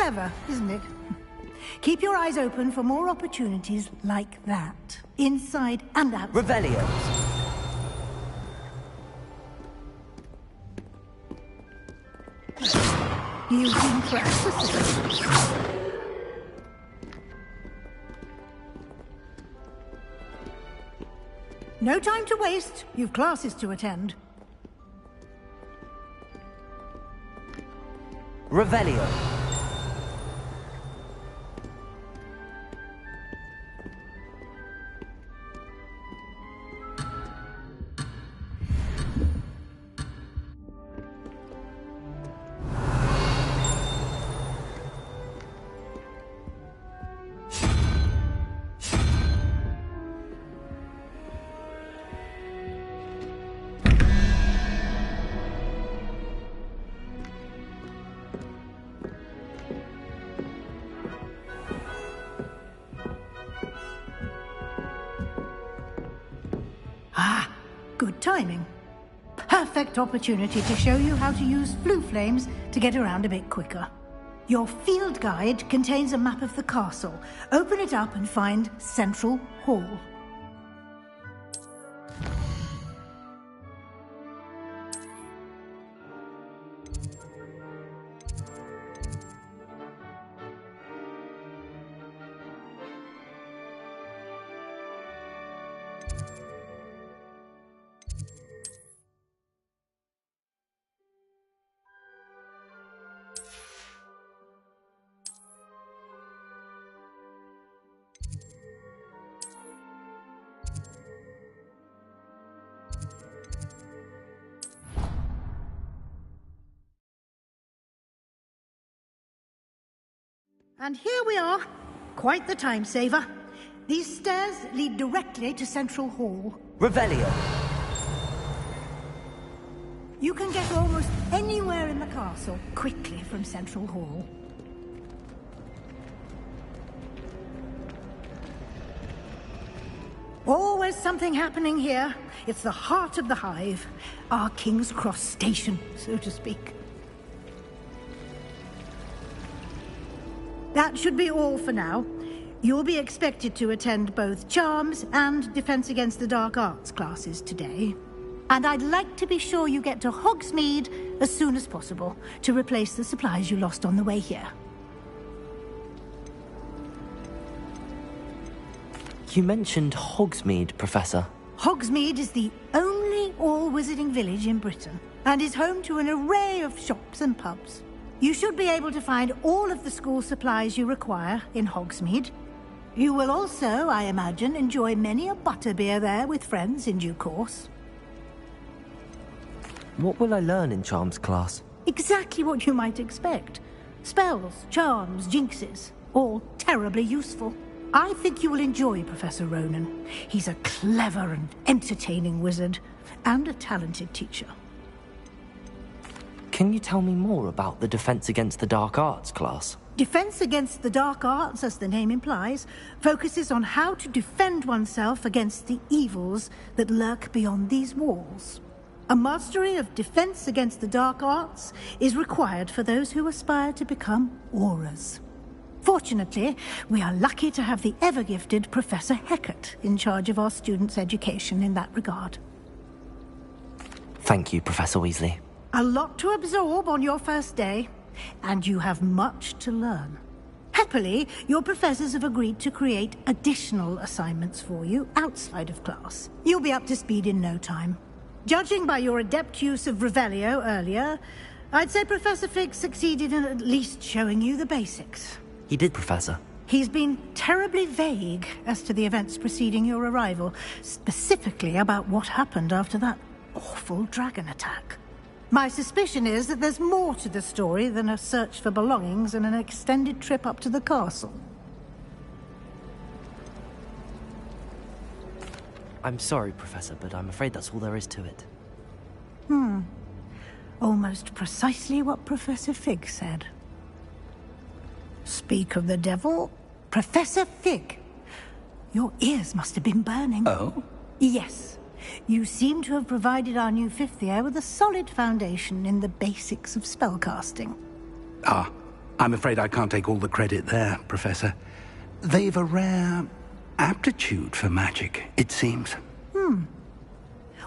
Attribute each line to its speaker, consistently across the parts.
Speaker 1: Clever, isn't it? Keep your eyes open for more opportunities like that, inside and out.
Speaker 2: Revelio.
Speaker 1: You've been practicing. No time to waste. You've classes to attend.
Speaker 2: Revelio.
Speaker 1: Good timing. Perfect opportunity to show you how to use flue flames to get around a bit quicker. Your field guide contains a map of the castle. Open it up and find Central Hall. And here we are. Quite the time saver. These stairs lead directly to Central Hall.
Speaker 2: Revelio.
Speaker 1: You can get almost anywhere in the castle quickly from Central Hall. Always something happening here. It's the heart of the hive. Our King's Cross station, so to speak. That should be all for now. You'll be expected to attend both Charms and Defense Against the Dark Arts classes today. And I'd like to be sure you get to Hogsmeade as soon as possible to replace the supplies you lost on the way here.
Speaker 2: You mentioned Hogsmeade, Professor.
Speaker 1: Hogsmeade is the only all-wizarding village in Britain and is home to an array of shops and pubs. You should be able to find all of the school supplies you require in Hogsmeade. You will also, I imagine, enjoy many a butterbeer there with friends in due course.
Speaker 2: What will I learn in Charms class?
Speaker 1: Exactly what you might expect. Spells, charms, jinxes, all terribly useful. I think you will enjoy Professor Ronan. He's a clever and entertaining wizard, and a talented teacher.
Speaker 2: Can you tell me more about the Defense Against the Dark Arts class?
Speaker 1: Defense Against the Dark Arts, as the name implies, focuses on how to defend oneself against the evils that lurk beyond these walls. A mastery of Defense Against the Dark Arts is required for those who aspire to become Aurors. Fortunately, we are lucky to have the ever-gifted Professor Hecat in charge of our students' education in that regard.
Speaker 2: Thank you, Professor Weasley.
Speaker 1: A lot to absorb on your first day, and you have much to learn. Happily, your professors have agreed to create additional assignments for you outside of class. You'll be up to speed in no time. Judging by your adept use of Revelio earlier, I'd say Professor Fig succeeded in at least showing you the basics.
Speaker 2: He did, Professor.
Speaker 1: He's been terribly vague as to the events preceding your arrival, specifically about what happened after that awful dragon attack. My suspicion is that there's more to the story than a search for belongings and an extended trip up to the castle.
Speaker 2: I'm sorry, Professor, but I'm afraid that's all there is to it.
Speaker 1: Almost precisely what Professor Fig said. Speak of the devil, Professor Fig. Your ears must have been burning.
Speaker 3: Oh?
Speaker 1: Yes. You seem to have provided our new fifth year with a solid foundation in the basics of spellcasting.
Speaker 3: Ah, I'm afraid I can't take all the credit there, Professor. They've a rare aptitude for magic, it seems.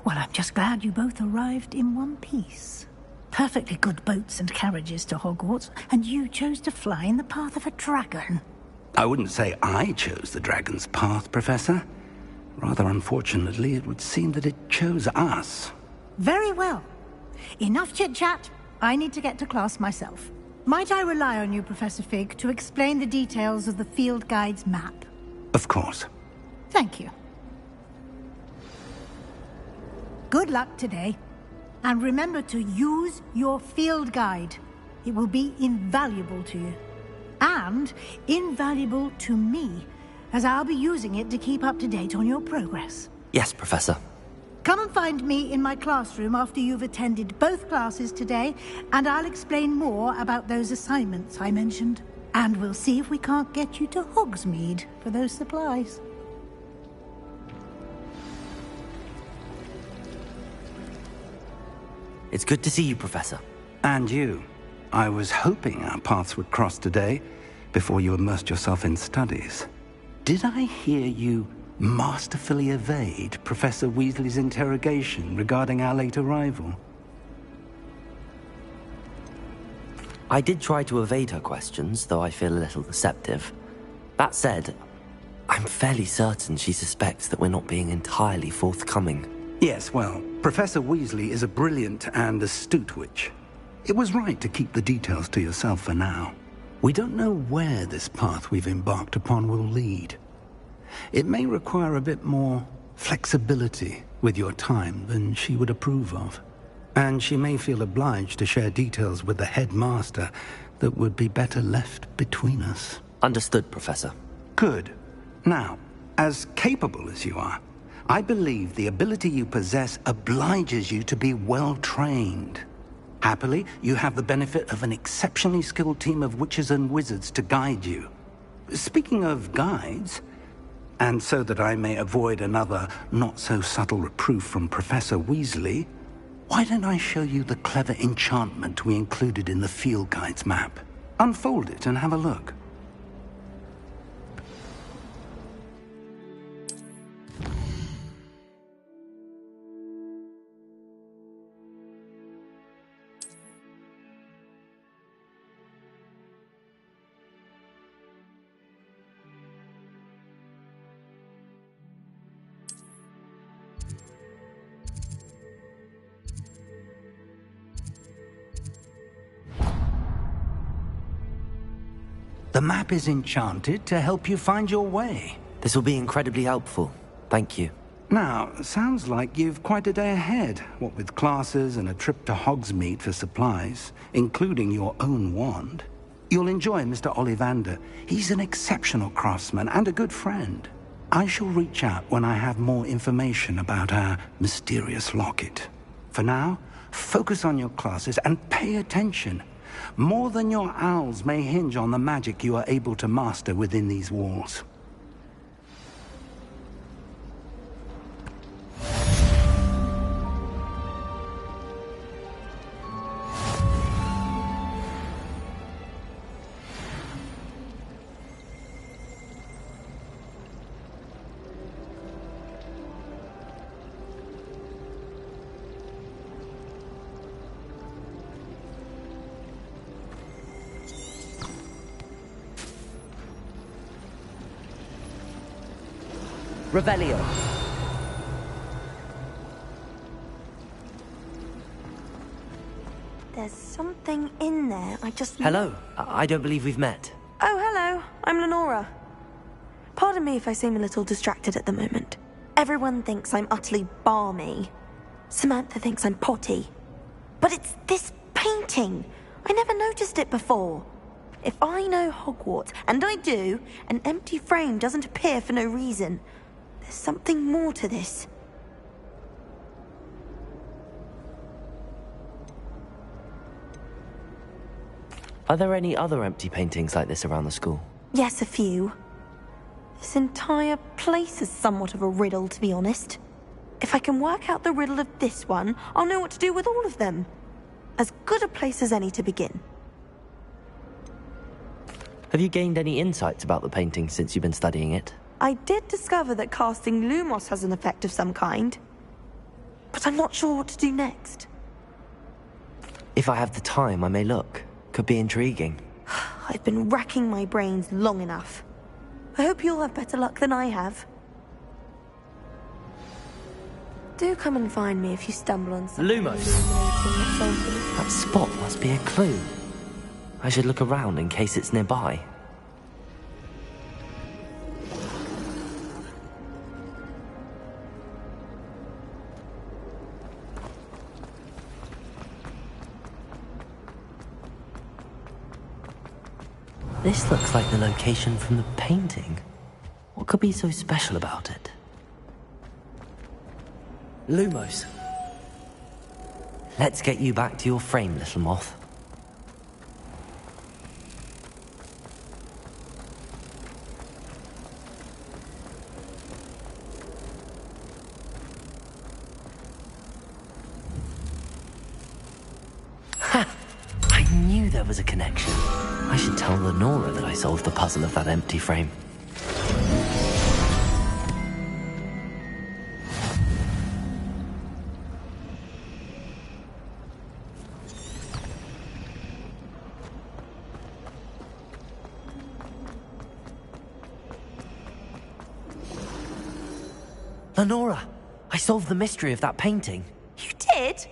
Speaker 1: Well, I'm just glad you both arrived in one piece. Perfectly good boats and carriages to Hogwarts, and you chose to fly in the path of a dragon.
Speaker 3: I wouldn't say I chose the dragon's path, Professor. Rather unfortunately, it would seem that it chose us.
Speaker 1: Very well. Enough chit-chat. I need to get to class myself. Might I rely on you, Professor Fig, to explain the details of the field guide's map?
Speaker 3: Of course.
Speaker 1: Thank you. Good luck today. And remember to use your field guide. It will be invaluable to you. And invaluable to me, as I'll be using it to keep up to date on your progress.
Speaker 2: Yes, Professor.
Speaker 1: Come and find me in my classroom after you've attended both classes today, and I'll explain more about those assignments I mentioned. And we'll see if we can't get you to Hogsmeade for those supplies.
Speaker 2: It's good to see you, Professor.
Speaker 3: And you. I was hoping our paths would cross today, before you immersed yourself in studies. Did I hear you masterfully evade Professor Weasley's interrogation regarding our late arrival?
Speaker 2: I did try to evade her questions, though I feel a little deceptive. That said, I'm fairly certain she suspects that we're not being entirely forthcoming.
Speaker 3: Yes, well, Professor Weasley is a brilliant and astute witch. It was right to keep the details to yourself for now. We don't know where this path we've embarked upon will lead. It may require a bit more flexibility with your time than she would approve of. And she may feel obliged to share details with the headmaster that would be better left between us.
Speaker 2: Understood, Professor.
Speaker 3: Good. Now, as capable as you are, I believe the ability you possess obliges you to be well-trained. Happily, you have the benefit of an exceptionally skilled team of witches and wizards to guide you. Speaking of guides, and so that I may avoid another not-so-subtle reproof from Professor Weasley, why don't I show you the clever enchantment we included in the field guide's map? Unfold it and have a look. The map is enchanted to help you find your way.
Speaker 2: This will be incredibly helpful. Thank you.
Speaker 3: Now, sounds like you've quite a day ahead, what with classes and a trip to Hogsmeade for supplies, including your own wand. You'll enjoy Mr. Ollivander. He's an exceptional craftsman and a good friend. I shall reach out when I have more information about our mysterious locket. For now, focus on your classes and pay attention. More than your owls may hinge on the magic you are able to master within these walls.
Speaker 2: Revelio.
Speaker 4: There's something in there.
Speaker 2: Hello. I don't believe we've met.
Speaker 4: Oh, hello. I'm Lenora. Pardon me if I seem a little distracted at the moment. Everyone thinks I'm utterly balmy. Samantha thinks I'm potty. But it's this painting. I never noticed it before. If I know Hogwarts, and I do, an empty frame doesn't appear for no reason. There's something more to this.
Speaker 2: Are there any other empty paintings like this around the school?
Speaker 4: Yes, a few. This entire place is somewhat of a riddle, to be honest. If I can work out the riddle of this one, I'll know what to do with all of them. As good a place as any to begin.
Speaker 2: Have you gained any insights about the painting since you've been studying it?
Speaker 4: I did discover that casting Lumos has an effect of some kind, but I'm not sure what to do next.
Speaker 2: If I have the time, I may look. Could be intriguing.
Speaker 4: I've been racking my brains long enough. I hope you'll have better luck than I have. Do come and find me if you stumble on something
Speaker 2: Lumos!
Speaker 4: illuminating that solves the
Speaker 2: That spot must be a clue. I should look around in case it's nearby. This looks like the location from the painting. What could be so special about it? Lumos. Let's get you back to your frame, little moth. Ha! I knew there was a connection. I should tell Lenora that I solved the puzzle of that empty frame. Lenora, I solved the mystery of that painting.
Speaker 4: You did?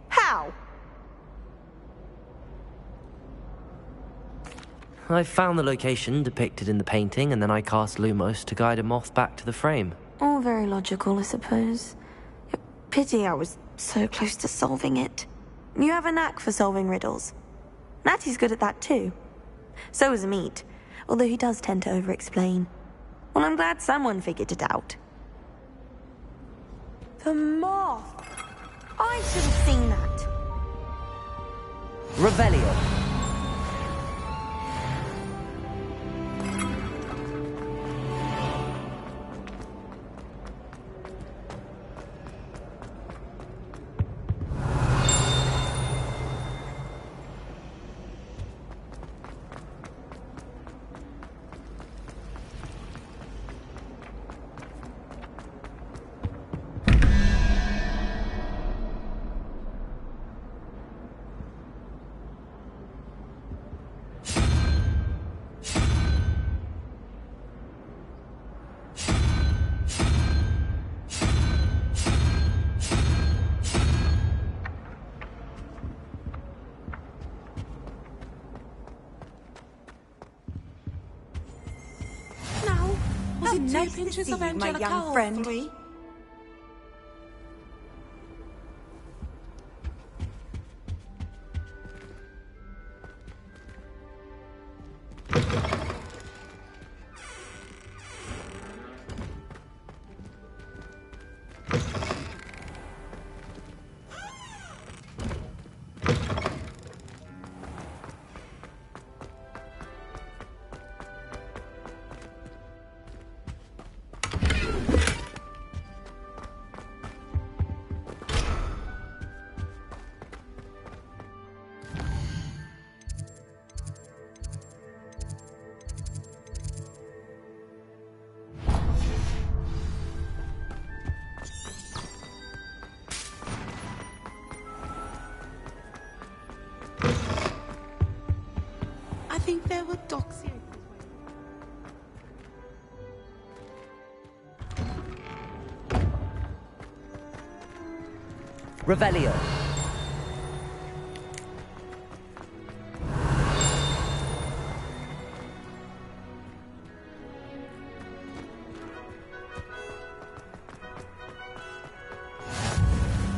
Speaker 4: How?
Speaker 2: I found the location depicted in the painting, and then I cast Lumos to guide a moth back to the frame.
Speaker 4: All very logical, I suppose. Pity I was so close to solving it. You have a knack for solving riddles. Natty's good at that too. So is Meat, although he does tend to over-explain. Well, I'm glad someone figured it out. The moth! I should have seen that.
Speaker 2: Revelio.
Speaker 5: No pinches of Angelica, my young friend. I think there were docks here.
Speaker 2: Revelio.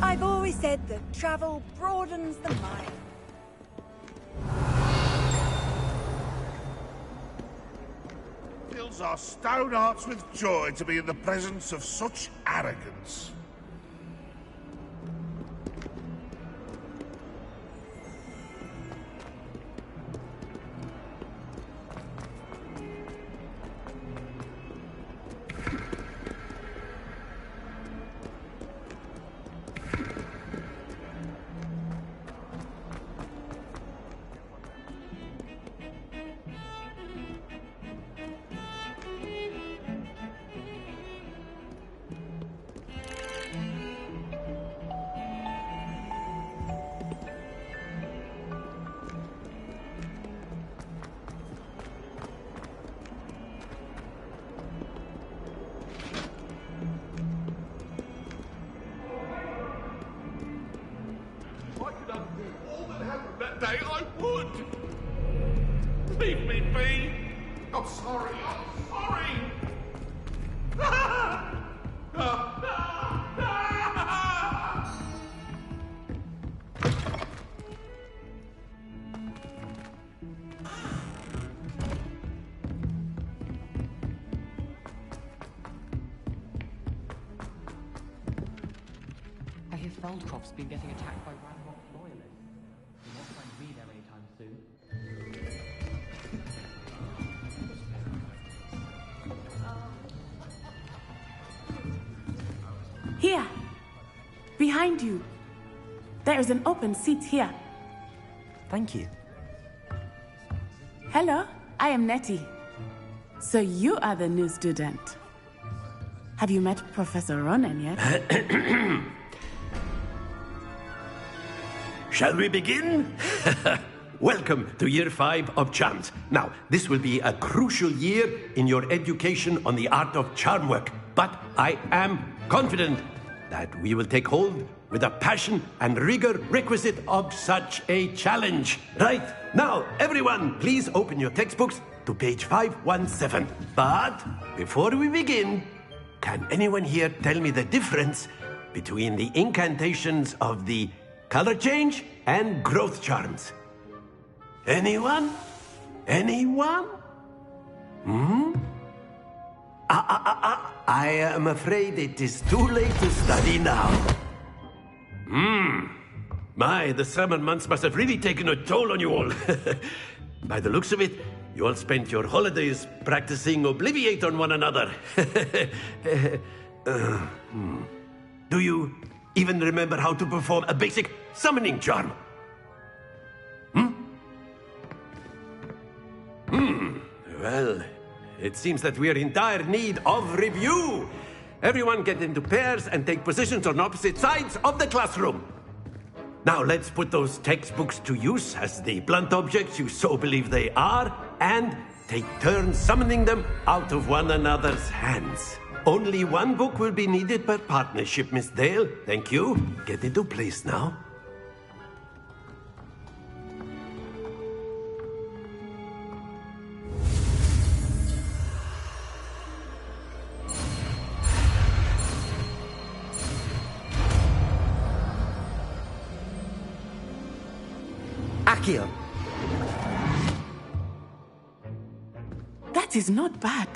Speaker 5: I've always said that travel broadens the mind.
Speaker 6: Fills our stout hearts with joy to be in the presence of such arrogance.
Speaker 7: I'm sorry.
Speaker 8: I hear Feldcroft's been getting attacked by Ranrock loyalists. You'll not find me there anytime soon.
Speaker 5: Here. Behind you. There is an open seat here.
Speaker 2: Thank you.
Speaker 5: Hello, I am Nettie. So you are the new student. Have you met Professor Ronan yet?
Speaker 9: Shall we begin? Welcome to Year 5 of Charms. Now, this will be a crucial year in your education on the art of charm work. But I am confident that we will take hold with the passion and rigor requisite of such a challenge. Right, now, everyone, please open your textbooks to page 517. But before we begin, can anyone here tell me the difference between the incantations of the color change and growth charms? Anyone? Anyone? I am afraid it is too late to study now. My, the summer months must have really taken a toll on you all. By the looks of it, you all spent your holidays practicing Obliviate on one another. Do you even remember how to perform a basic summoning charm? Well, it seems that we are in dire need of review. Everyone get into pairs and take positions on opposite sides of the classroom. Now let's put those textbooks to use as the blunt objects you so believe they are, and take turns summoning them out of one another's hands. Only one book will be needed per partnership, Miss Dale. Thank you. Get into place now.
Speaker 2: Accio.
Speaker 5: That is not bad.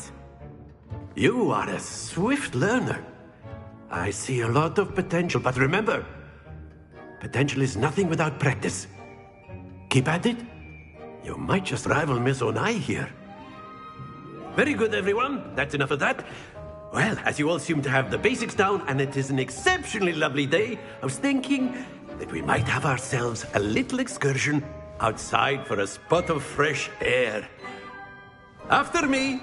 Speaker 9: You are a swift learner. I see a lot of potential, but remember, potential is nothing without practice. Keep at it. You might just rival Miss Onai here. Very good, everyone. That's enough of that. Well, as you all seem to have the basics down, and it is an exceptionally lovely day, I was thinking that we might have ourselves a little excursion outside for a spot of fresh air. After me.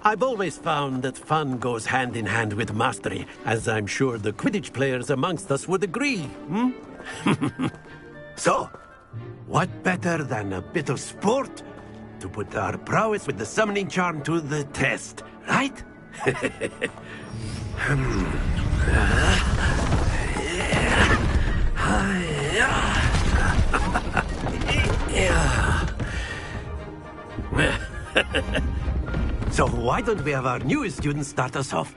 Speaker 9: I've always found that fun goes hand in hand with mastery, as I'm sure the Quidditch players amongst us would agree. So, what better than a bit of sport to put our prowess with the summoning charm to the test, right? So why don't we have our newest student start us off?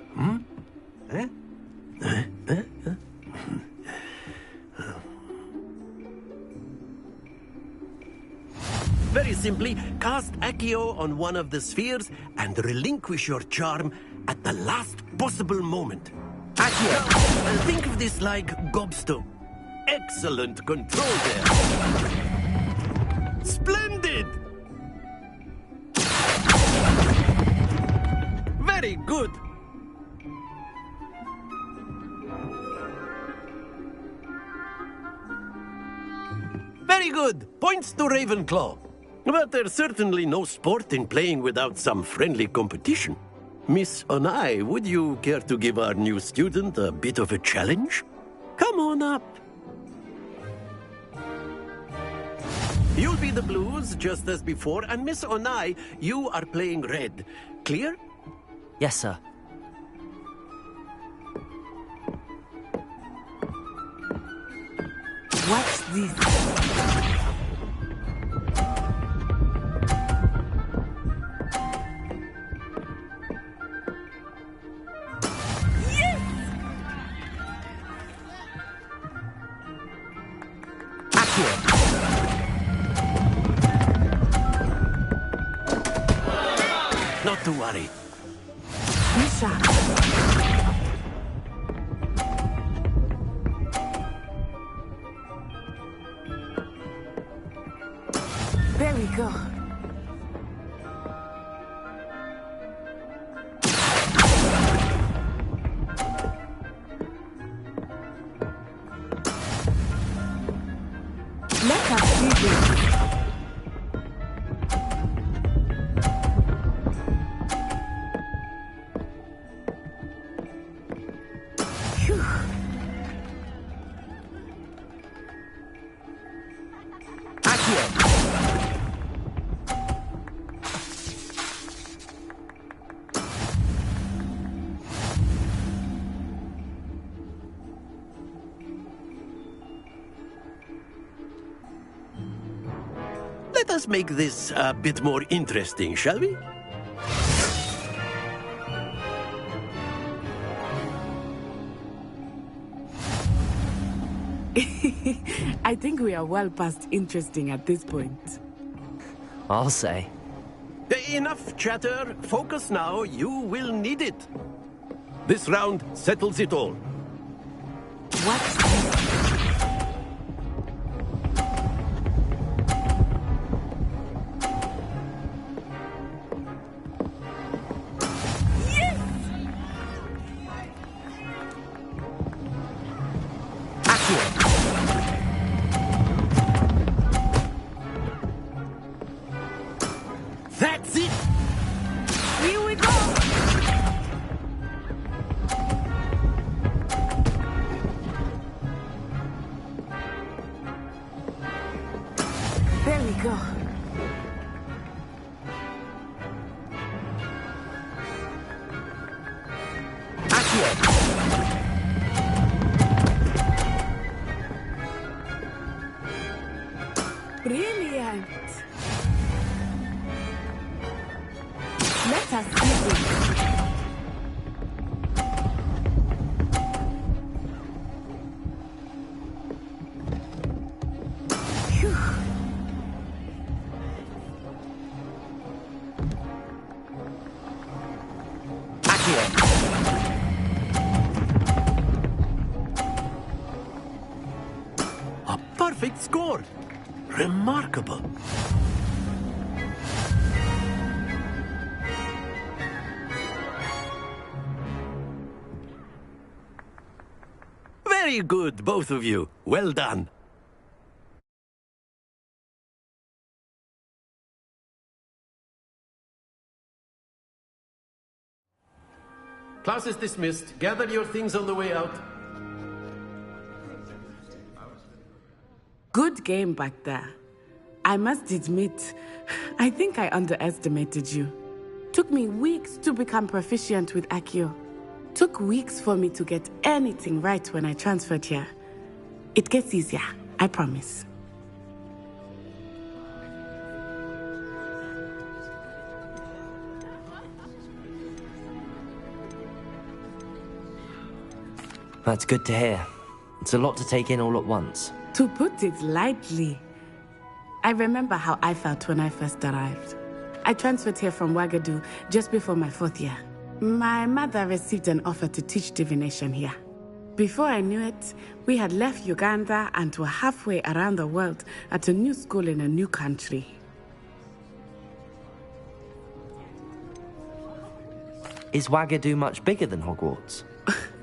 Speaker 9: Very simply, cast Accio on one of the spheres and relinquish your charm at the last possible moment. Accio! Think of this like gobstone. Excellent control there. Splendid! Very good. Very good. Points to Ravenclaw. But there's certainly no sport in playing without some friendly competition. Miss Onai, would you care to give our new student a bit of a challenge? Come on up. You'll be the blues, just as before, and Miss Onai, you are playing red. Clear?
Speaker 2: Yes, sir.
Speaker 5: What's this?
Speaker 9: Not to worry.
Speaker 5: Misha. There we go. Let us see this. Phew.
Speaker 9: Let us make this a bit more interesting, shall we?
Speaker 5: I think we are well past interesting at this point.
Speaker 2: I'll say.
Speaker 9: Enough chatter. Focus now. You will need it. This round settles it all.
Speaker 5: What's this?
Speaker 9: That's it!
Speaker 5: Here we go! There we go. Brilliant! Let us see this. Phew.
Speaker 9: A perfect score. Remarkable. Very good, both of you. Well done. Class is dismissed. Gather your things on the way out.
Speaker 5: Good game back there. I must admit, I think I underestimated you. Took me weeks to become proficient with Accio. Took weeks for me to get anything right when I transferred here. It gets easier, I promise.
Speaker 2: That's good to hear. It's a lot to take in all at once.
Speaker 5: To put it lightly, I remember how I felt when I first arrived. I transferred here from Ouagadougou just before my 4th year. My mother received an offer to teach divination here. Before I knew it, we had left Uganda and were halfway around the world at a new school in a new country.
Speaker 2: Is Ouagadougou much bigger than Hogwarts?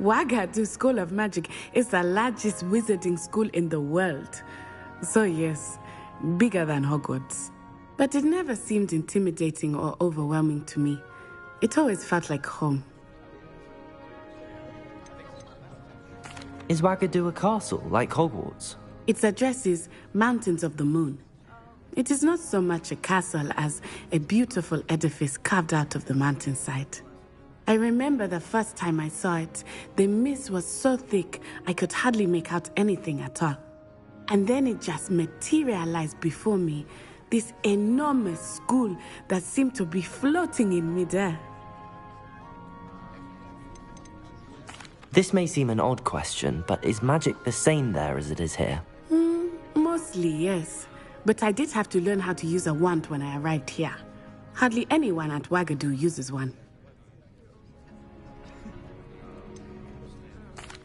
Speaker 5: Ouagadougou School of Magic is the largest wizarding school in the world. So yes, bigger than Hogwarts. But it never seemed intimidating or overwhelming to me. It always felt like home.
Speaker 2: Is Ouagadougou a castle, like Hogwarts?
Speaker 5: Its address is Mountains of the Moon. It is not so much a castle as a beautiful edifice carved out of the mountainside. I remember the first time I saw it, the mist was so thick I could hardly make out anything at all. And then it just materialized before me, this enormous school that seemed to be floating in midair.
Speaker 2: This may seem an odd question, but is magic the same there as it is here?
Speaker 5: Mostly, yes. But I did have to learn how to use a wand when I arrived here. Hardly anyone at Wagadu uses one.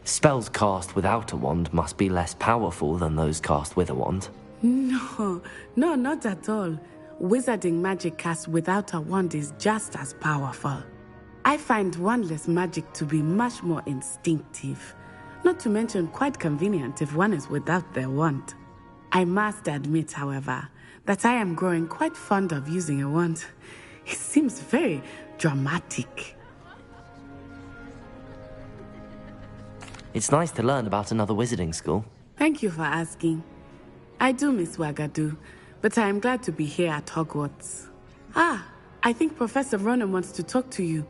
Speaker 2: Spells cast without a wand must be less powerful than those cast with a wand.
Speaker 5: No, not at all. Wizarding magic cast without a wand is just as powerful. I find wandless magic to be much more instinctive. Not to mention quite convenient if one is without their wand. I must admit, however, that I am growing quite fond of using a wand. It seems very dramatic.
Speaker 2: It's nice to learn about another wizarding school.
Speaker 5: Thank you for asking. I do miss Wagadu, but I am glad to be here at Hogwarts. I think Professor Ronan wants to talk to you.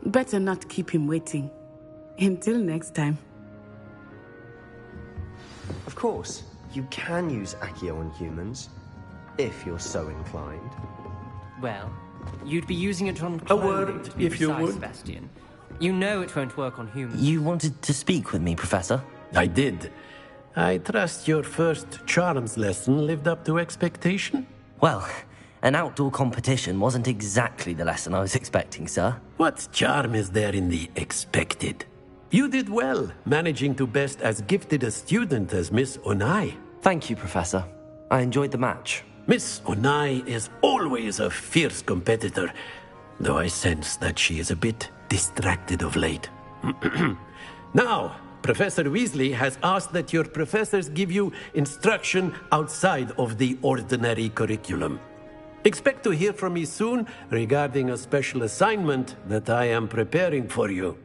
Speaker 5: Better not keep him waiting. Until next time.
Speaker 7: Of course, you can use Accio on humans, if you're so inclined.
Speaker 8: Well, you'd be using it on
Speaker 9: A
Speaker 8: clothing,
Speaker 9: word,
Speaker 8: to be
Speaker 9: if you
Speaker 8: precise,
Speaker 9: would.
Speaker 8: Sebastian. You know it won't work on humans.
Speaker 2: You wanted to speak with me, Professor?
Speaker 9: I did. I trust your first charms lesson lived up to expectation?
Speaker 2: Well, an outdoor competition wasn't exactly the lesson I was expecting, sir.
Speaker 9: What charm is there in the expected? You did well, managing to best as gifted a student as Miss Onai.
Speaker 2: Thank you, Professor. I enjoyed the match.
Speaker 9: Miss Onai is always a fierce competitor, though I sense that she is a bit distracted of late. Now, Professor Weasley has asked that your professors give you instruction outside of the ordinary curriculum. Expect to hear from me soon regarding a special assignment that I am preparing for you.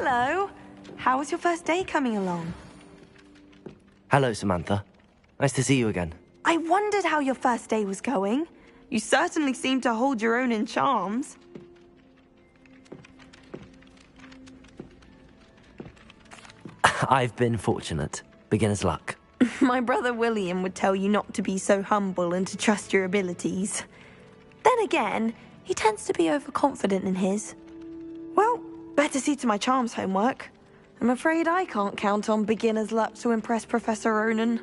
Speaker 4: Hello. How was your first day coming along?
Speaker 2: Hello, Samantha. Nice to see you again.
Speaker 4: I wondered how your first day was going. You certainly seem to hold your own in charms.
Speaker 2: I've been fortunate. Beginner's luck.
Speaker 4: My brother William would tell you not to be so humble and to trust your abilities. Then again, he tends to be overconfident in his. Well, better see to my charms homework. I'm afraid I can't count on beginner's luck to impress Professor Ronan.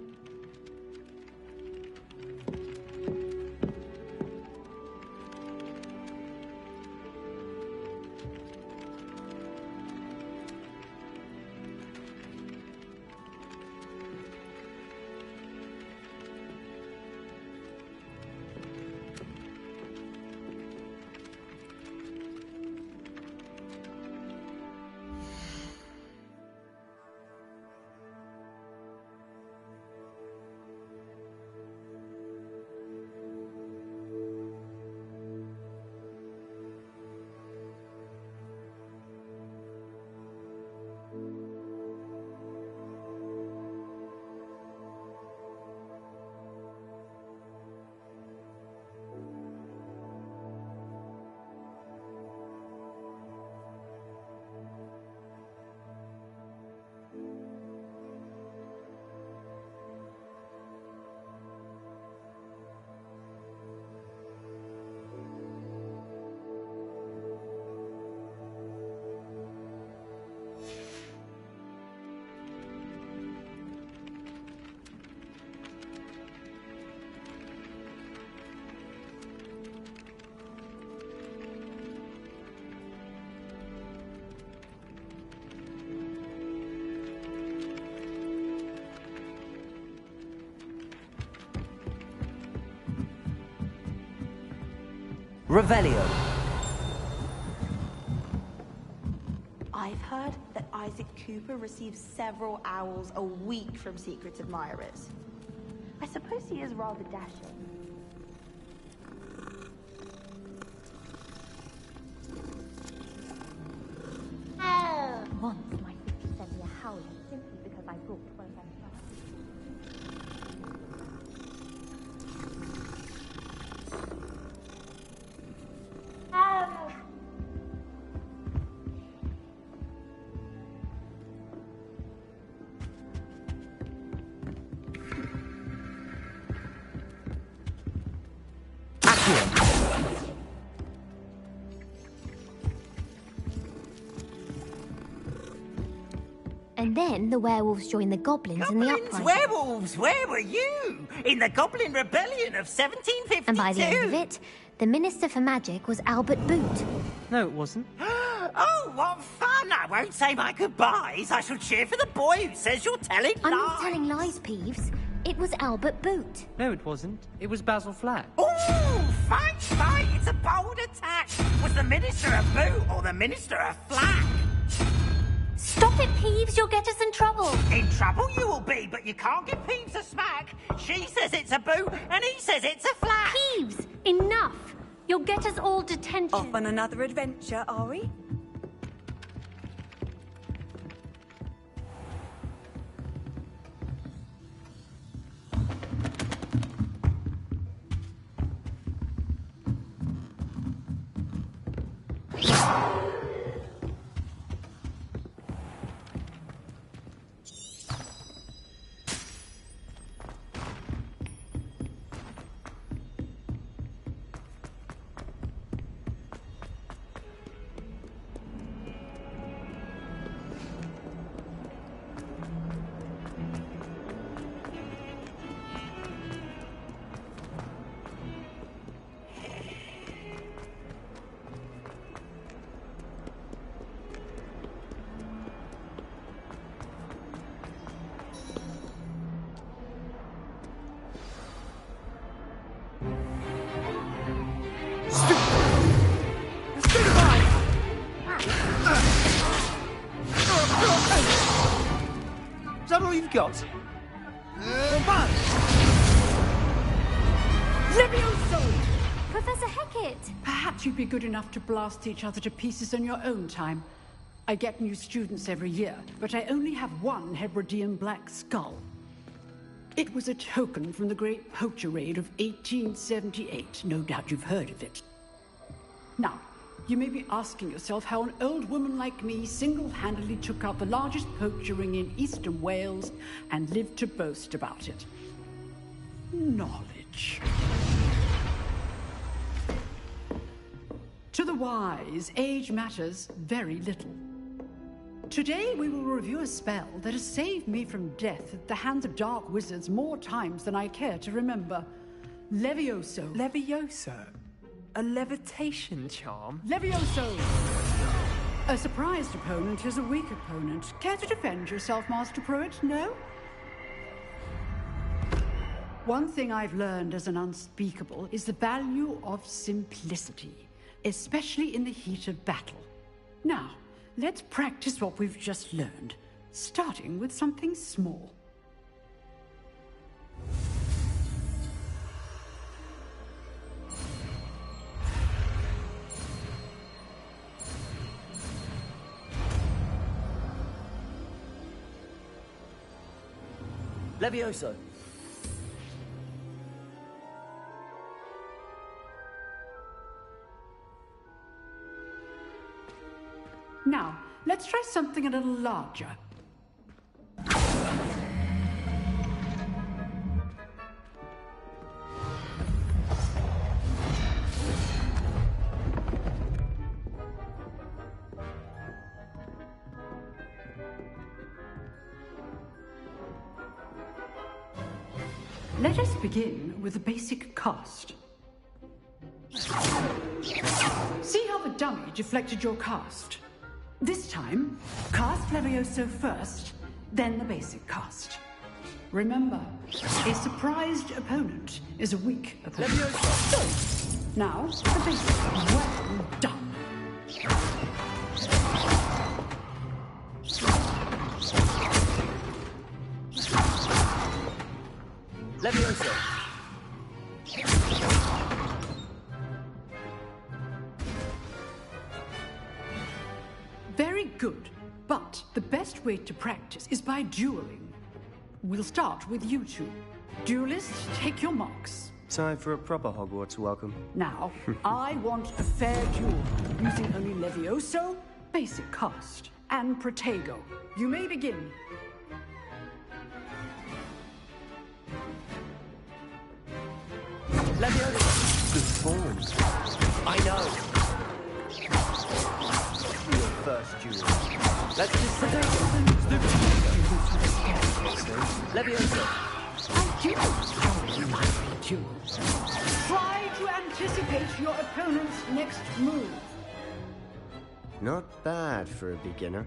Speaker 2: Revelio.
Speaker 4: I've heard that Isaac Cooper receives several owls a week from secret admirers. I suppose he is rather dashing.
Speaker 10: Once my sister sent me a howler simply because I brought one of them back. And then the werewolves joined the goblins in the uprising.
Speaker 11: Werewolves, where were you? In the Goblin Rebellion of 1752?
Speaker 10: And by the end of it, the Minister for Magic was Albert Boot.
Speaker 8: No, it wasn't.
Speaker 11: Oh, what fun! I won't say my goodbyes. I shall cheer for the boy who says you're telling lies.
Speaker 10: I'm not telling lies, Peeves. It was Albert Boot.
Speaker 8: No, it wasn't. It was Basil Flack.
Speaker 11: Ooh, fight, fight! It's a bold attack. Was the Minister a boot or the Minister a flack?
Speaker 10: Stop it, Peeves. You'll get us in trouble.
Speaker 11: In trouble you will be, but you can't give Peeves a smack. She says it's a boot, and he says it's a flack.
Speaker 10: Peeves, enough. You'll get us all detention.
Speaker 4: Off on another adventure, are we?
Speaker 8: Is that all you've got?
Speaker 10: Professor Hecat!
Speaker 12: Perhaps you'd be good enough to blast each other to pieces on your own time. I get new students every year, but I only have one Hebridean black skull. It was a token from the Great Poacher Raid of 1878. No doubt you've heard of it. Now, you may be asking yourself how an old woman like me single-handedly took out the largest poacher ring in eastern Wales and lived to boast about it. Knowledge. To the wise, age matters very little. Today we will review a spell that has saved me from death at the hands of dark wizards more times than I care to remember. Levioso.
Speaker 13: Levioso? A levitation charm?
Speaker 12: Levioso! A surprised opponent is a weak opponent. Care to defend yourself, Master Pruitt? No? One thing I've learned as an unspeakable is the value of simplicity, especially in the heat of battle. Now, let's practice what we've just learned, starting with something small.
Speaker 2: Levioso.
Speaker 12: Now, let's try something a little larger. Let us begin with the basic cast. See how the dummy deflected your cast? This time, cast Levioso first, then the basic cast. Remember, a surprised opponent is a weak opponent. Levioso! Now, the basic. Well done.
Speaker 2: Levioso.
Speaker 12: Very good, but the best way to practice is by dueling. We'll start with you two. Duelists, take your marks.
Speaker 7: Time for a proper Hogwarts welcome.
Speaker 12: Now, I want a fair duel, using only Levioso, basic cast, and Protego. You may begin.
Speaker 2: Levioso.
Speaker 7: Good form.
Speaker 2: I know.
Speaker 7: Your first duel.
Speaker 2: Let's just Levioso.
Speaker 12: I do. Try to anticipate your opponent's next move.
Speaker 7: Not bad for a beginner.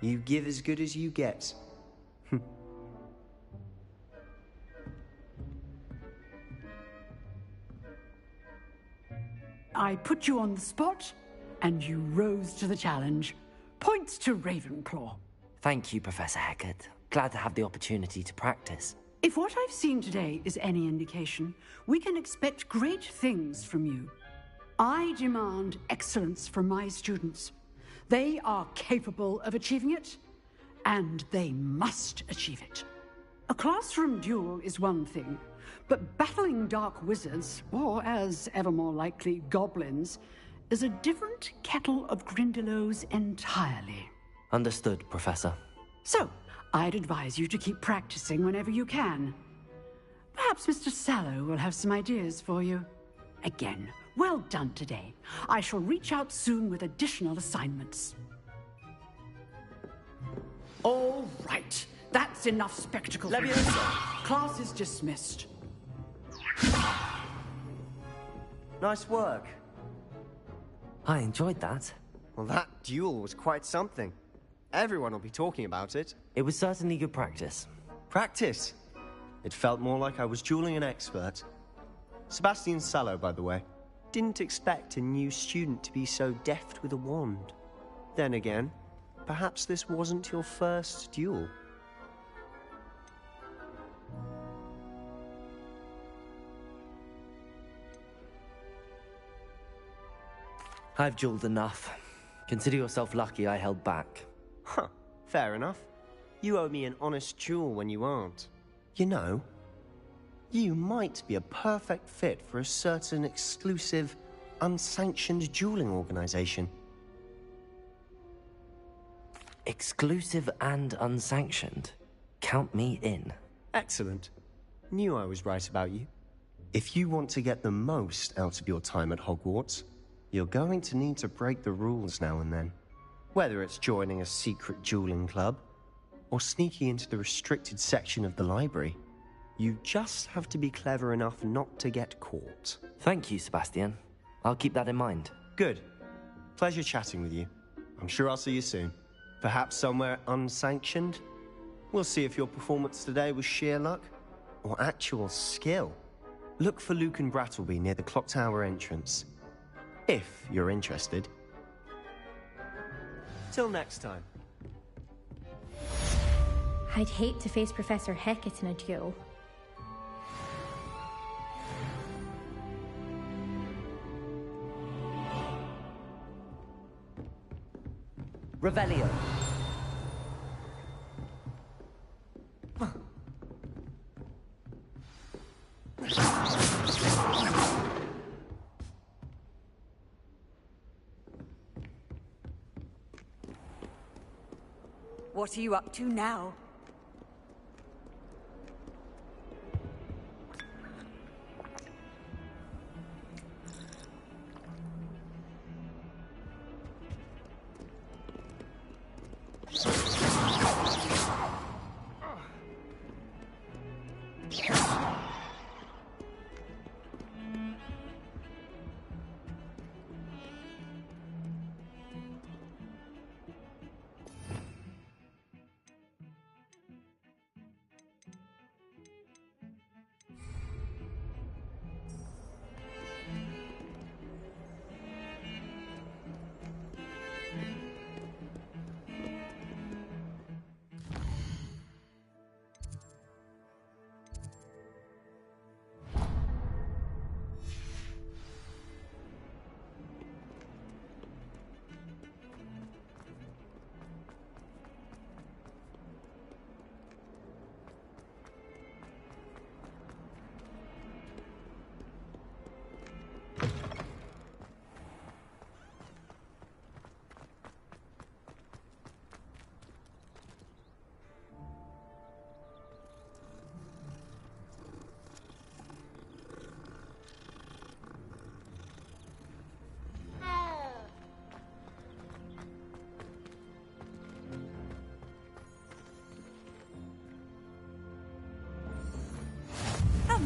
Speaker 7: You give as good as you get.
Speaker 12: I put you on the spot, and you rose to the challenge. Points to Ravenclaw.
Speaker 2: Thank you, Professor Hecat. Glad to have the opportunity to practice.
Speaker 12: If what I've seen today is any indication, we can expect great things from you. I demand excellence from my students. They are capable of achieving it, and they must achieve it. A classroom duel is one thing, but battling dark wizards, or as ever more likely, goblins, is a different kettle of Grindylows entirely.
Speaker 2: Understood, Professor.
Speaker 12: So, I'd advise you to keep practicing whenever you can. Perhaps Mr. Sallow will have some ideas for you. Again, well done today. I shall reach out soon with additional assignments. All right. That's enough spectacle.
Speaker 2: Levioso.
Speaker 12: Class is dismissed.
Speaker 7: Nice work.
Speaker 2: I enjoyed that.
Speaker 7: Well, that duel was quite something. Everyone will be talking about it.
Speaker 2: It was certainly good practice.
Speaker 7: Practice? It felt more like I was dueling an expert. Sebastian Sallow, by the way. Didn't expect a new student to be so deft with a wand. Then again, perhaps this wasn't your first duel.
Speaker 2: I've dueled enough. Consider yourself lucky I held back.
Speaker 7: Huh, fair enough. You owe me an honest duel when you aren't. You know, you might be a perfect fit for a certain exclusive, unsanctioned dueling organization.
Speaker 2: Exclusive and unsanctioned? Count me in.
Speaker 7: Excellent. Knew I was right about you. If you want to get the most out of your time at Hogwarts, you're going to need to break the rules now and then. Whether it's joining a secret dueling club, or sneaking into the restricted section of the library, you just have to be clever enough not to get caught.
Speaker 2: Thank you, Sebastian. I'll keep that in mind.
Speaker 7: Good. Pleasure chatting with you. I'm sure I'll see you soon. Perhaps somewhere unsanctioned? We'll see if your performance today was sheer luck, or actual skill. Look for Luke and Brattleby near the clock tower entrance, if you're interested. Till next time.
Speaker 10: I'd hate to face Professor Hecat in a duel.
Speaker 2: Revelio.
Speaker 14: What are you up to now?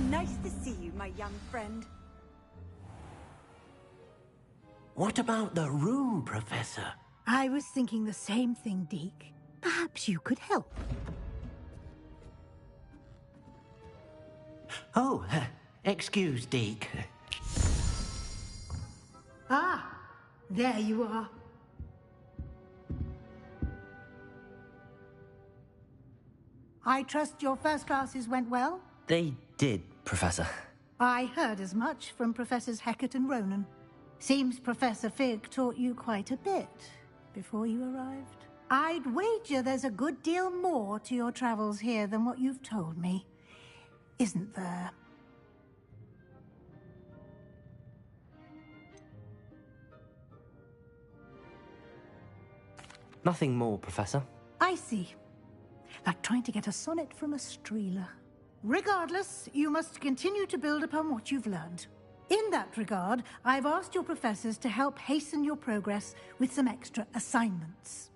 Speaker 14: Nice to see you, my young friend.
Speaker 9: What about the room, Professor?
Speaker 1: I was thinking the same thing, Deke. Perhaps you could help.
Speaker 9: Oh, excuse, Deke.
Speaker 1: Ah, there you are. I trust your first classes went well?
Speaker 2: They did, Professor.
Speaker 1: I heard as much from Professors Hecat and Ronan. Seems Professor Fig taught you quite a bit before you arrived. I'd wager there's a good deal more to your travels here than what you've told me. Isn't there?
Speaker 2: Nothing more, Professor.
Speaker 1: I see. Like trying to get a sonnet from a streeler. Regardless, you must continue to build upon what you've learned. In that regard, I've asked your professors to help hasten your progress with some extra assignments.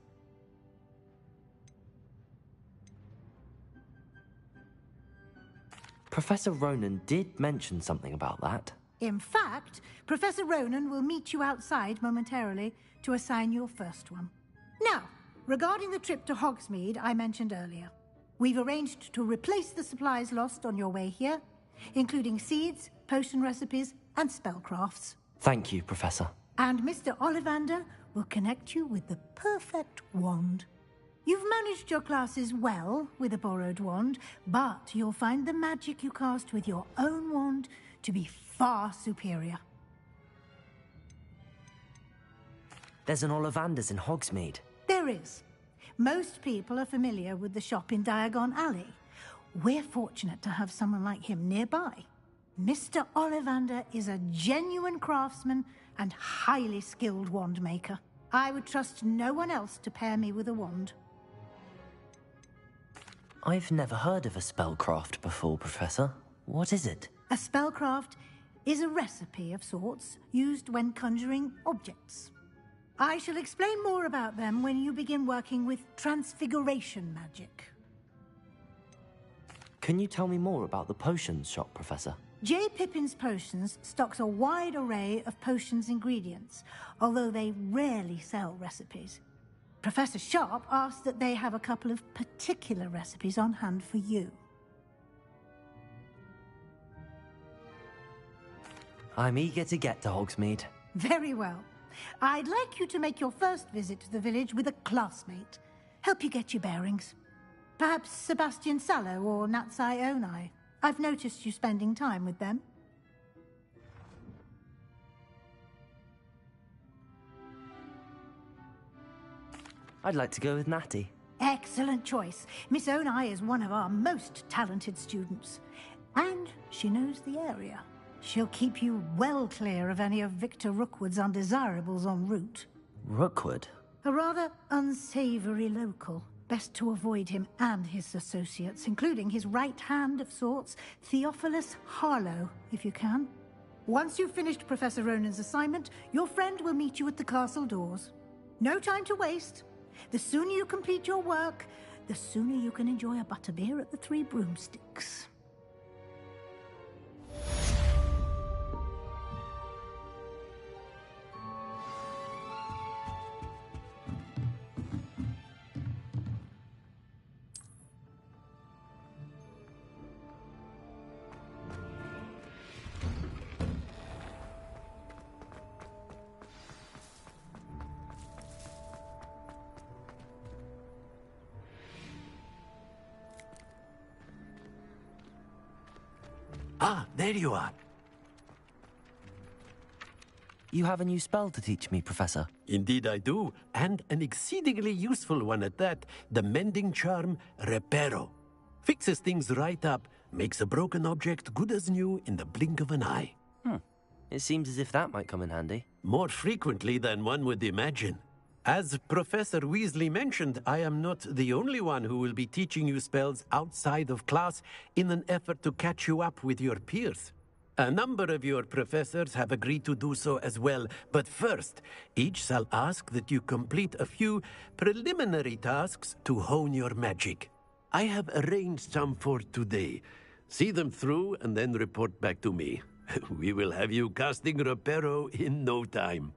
Speaker 2: Professor Ronan did mention something about that.
Speaker 1: In fact, Professor Ronan will meet you outside momentarily to assign your first one. Now, regarding the trip to Hogsmeade I mentioned earlier, we've arranged to replace the supplies lost on your way here, including seeds, potion recipes, and spellcrafts.
Speaker 2: Thank you, Professor.
Speaker 1: And Mr. Ollivander will connect you with the perfect wand. You've managed your classes well with a borrowed wand, but you'll find the magic you cast with your own wand to be far superior.
Speaker 2: There's an Ollivander's in Hogsmeade.
Speaker 1: There is. Most people are familiar with the shop in Diagon Alley. We're fortunate to have someone like him nearby. Mr. Ollivander is a genuine craftsman and highly skilled wand maker. I would trust no one else to pair me with a wand.
Speaker 2: I've never heard of a spellcraft before, Professor. What is it?
Speaker 1: A spellcraft is a recipe of sorts used when conjuring objects. I shall explain more about them when you begin working with transfiguration magic.
Speaker 2: Can you tell me more about the potions shop, Professor?
Speaker 1: J. Pippin's Potions stocks a wide array of potions ingredients, although they rarely sell recipes. Professor Sharp asked that they have a couple of particular recipes on hand for you.
Speaker 2: I'm eager to get to Hogsmeade.
Speaker 1: Very well. I'd like you to make your first visit to the village with a classmate. Help you get your bearings. Perhaps Sebastian Sallow or Natsai Onai. I've noticed you spending time with them.
Speaker 2: I'd like to go with Natty.
Speaker 1: Excellent choice. Miss Onai is one of our most talented students. And she knows the area. She'll keep you well clear of any of Victor Rookwood's undesirables en route.
Speaker 2: Rookwood?
Speaker 1: A rather unsavory local. Best to avoid him and his associates, including his right hand of sorts, Theophilus Harlow, if you can. Once you've finished Professor Ronan's assignment, your friend will meet you at the castle doors. No time to waste. The sooner you complete your work, the sooner you can enjoy a butterbeer at the Three Broomsticks.
Speaker 9: Ah, there you are.
Speaker 2: You have a new spell to teach me, Professor.
Speaker 9: Indeed I do, and an exceedingly useful one at that. The mending charm, Reparo. Fixes things right up, makes a broken object good as new in the blink of an eye.
Speaker 2: It seems as if that might come in handy.
Speaker 9: More frequently than one would imagine. As Professor Weasley mentioned, I am not the only one who will be teaching you spells outside of class in an effort to catch you up with your peers. A number of your professors have agreed to do so as well, but first, each shall ask that you complete a few preliminary tasks to hone your magic. I have arranged some for today. See them through and then report back to me. We will have you casting Reparo in no time.